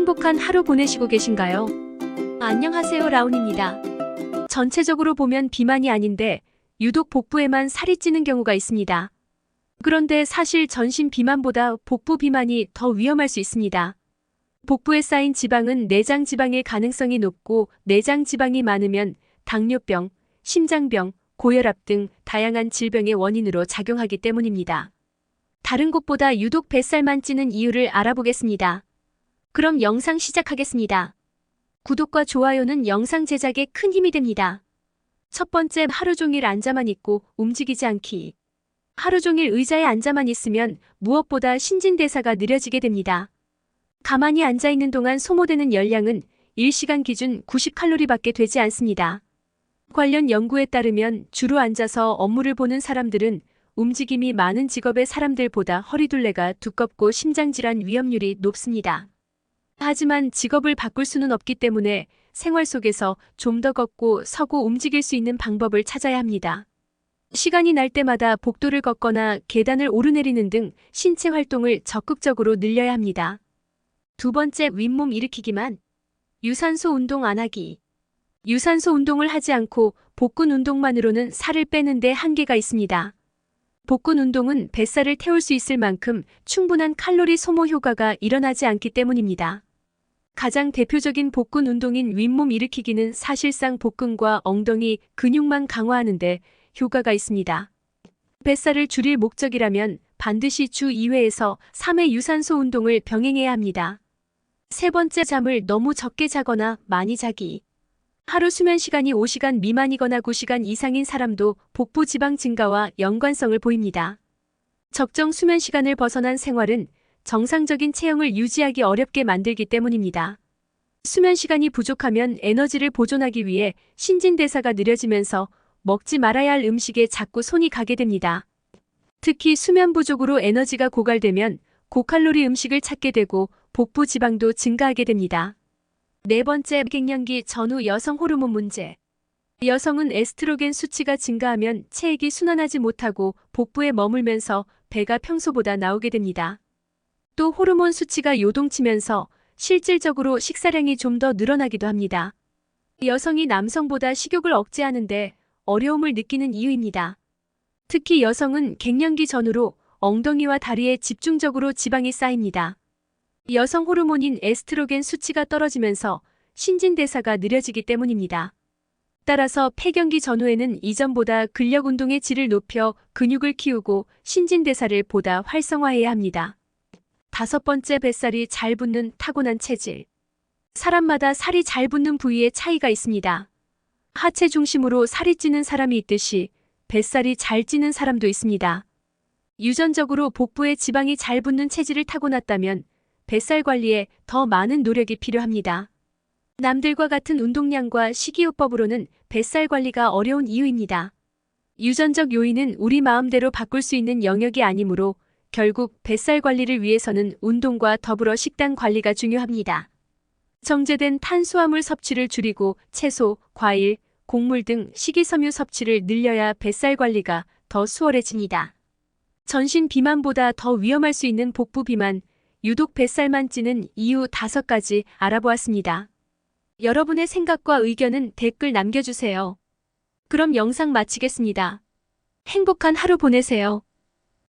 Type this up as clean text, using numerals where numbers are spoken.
행복한 하루 보내시고 계신가요? 안녕하세요, 라온입니다. 전체적으로 보면 비만이 아닌데 유독 복부에만 살이 찌는 경우가 있습니다. 그런데 사실 전신 비만보다 복부 비만이 더 위험할 수 있습니다. 복부에 쌓인 지방은 내장 지방일 가능성이 높고 내장 지방이 많으면 당뇨병, 심장병, 고혈압 등 다양한 질병의 원인으로 작용하기 때문입니다. 다른 곳보다 유독 뱃살만 찌는 이유를 알아보겠습니다. 그럼 영상 시작하겠습니다. 구독과 좋아요는 영상 제작에 큰 힘이 됩니다. 첫 번째, 하루 종일 앉아만 있고 움직이지 않기. 하루 종일 의자에 앉아만 있으면 무엇보다 신진대사가 느려지게 됩니다. 가만히 앉아있는 동안 소모되는 열량은 1시간 기준 90칼로리밖에 되지 않습니다. 관련 연구에 따르면 주로 앉아서 업무를 보는 사람들은 움직임이 많은 직업의 사람들보다 허리둘레가 두껍고 심장질환 위험률이 높습니다. 하지만 직업을 바꿀 수는 없기 때문에 생활 속에서 좀 더 걷고 서고 움직일 수 있는 방법을 찾아야 합니다. 시간이 날 때마다 복도를 걷거나 계단을 오르내리는 등 신체 활동을 적극적으로 늘려야 합니다. 두 번째, 윗몸 일으키기만. 유산소 운동 안 하기. 유산소 운동을 하지 않고 복근 운동만으로는 살을 빼는 데 한계가 있습니다. 복근 운동은 뱃살을 태울 수 있을 만큼 충분한 칼로리 소모 효과가 일어나지 않기 때문입니다. 가장 대표적인 복근 운동인 윗몸 일으키기는 사실상 복근과 엉덩이 근육만 강화하는데 효과가 있습니다. 뱃살을 줄일 목적이라면 반드시 주 2회에서 3회 유산소 운동을 병행해야 합니다. 세 번째, 잠을 너무 적게 자거나 많이 자기. 하루 수면 시간이 5시간 미만이거나 9시간 이상인 사람도 복부 지방 증가와 연관성을 보입니다. 적정 수면 시간을 벗어난 생활은 정상적인 체형을 유지하기 어렵게 만들기 때문입니다. 수면 시간이 부족하면 에너지를 보존하기 위해 신진대사가 느려지면서 먹지 말아야 할 음식에 자꾸 손이 가게 됩니다. 특히 수면 부족으로 에너지가 고갈되면 고칼로리 음식을 찾게 되고 복부 지방도 증가하게 됩니다. 네 번째, 갱년기 전후 여성 호르몬 문제. 여성은 에스트로겐 수치가 증가하면 체액이 순환하지 못하고 복부에 머물면서 배가 평소보다 나오게 됩니다. 또 호르몬 수치가 요동치면서 실질적으로 식사량이 좀 더 늘어나기도 합니다. 여성이 남성보다 식욕을 억제하는데 어려움을 느끼는 이유입니다. 특히 여성은 갱년기 전후로 엉덩이와 다리에 집중적으로 지방이 쌓입니다. 여성 호르몬인 에스트로겐 수치가 떨어지면서 신진대사가 느려지기 때문입니다. 따라서 폐경기 전후에는 이전보다 근력 운동의 질을 높여 근육을 키우고 신진대사를 보다 활성화해야 합니다. 다섯 번째, 뱃살이 잘 붙는 타고난 체질. 사람마다 살이 잘 붙는 부위에 차이가 있습니다. 하체 중심으로 살이 찌는 사람이 있듯이 뱃살이 잘 찌는 사람도 있습니다. 유전적으로 복부에 지방이 잘 붙는 체질을 타고났다면 뱃살 관리에 더 많은 노력이 필요합니다. 남들과 같은 운동량과 식이요법으로는 뱃살 관리가 어려운 이유입니다. 유전적 요인은 우리 마음대로 바꿀 수 있는 영역이 아니므로 결국 뱃살 관리를 위해서는 운동과 더불어 식단 관리가 중요합니다. 정제된 탄수화물 섭취를 줄이고 채소, 과일, 곡물 등 식이섬유 섭취를 늘려야 뱃살 관리가 더 수월해집니다. 전신 비만보다 더 위험할 수 있는 복부 비만, 유독 뱃살만 찌는 이유 5가지 알아보았습니다. 여러분의 생각과 의견은 댓글 남겨주세요. 그럼 영상 마치겠습니다. 행복한 하루 보내세요.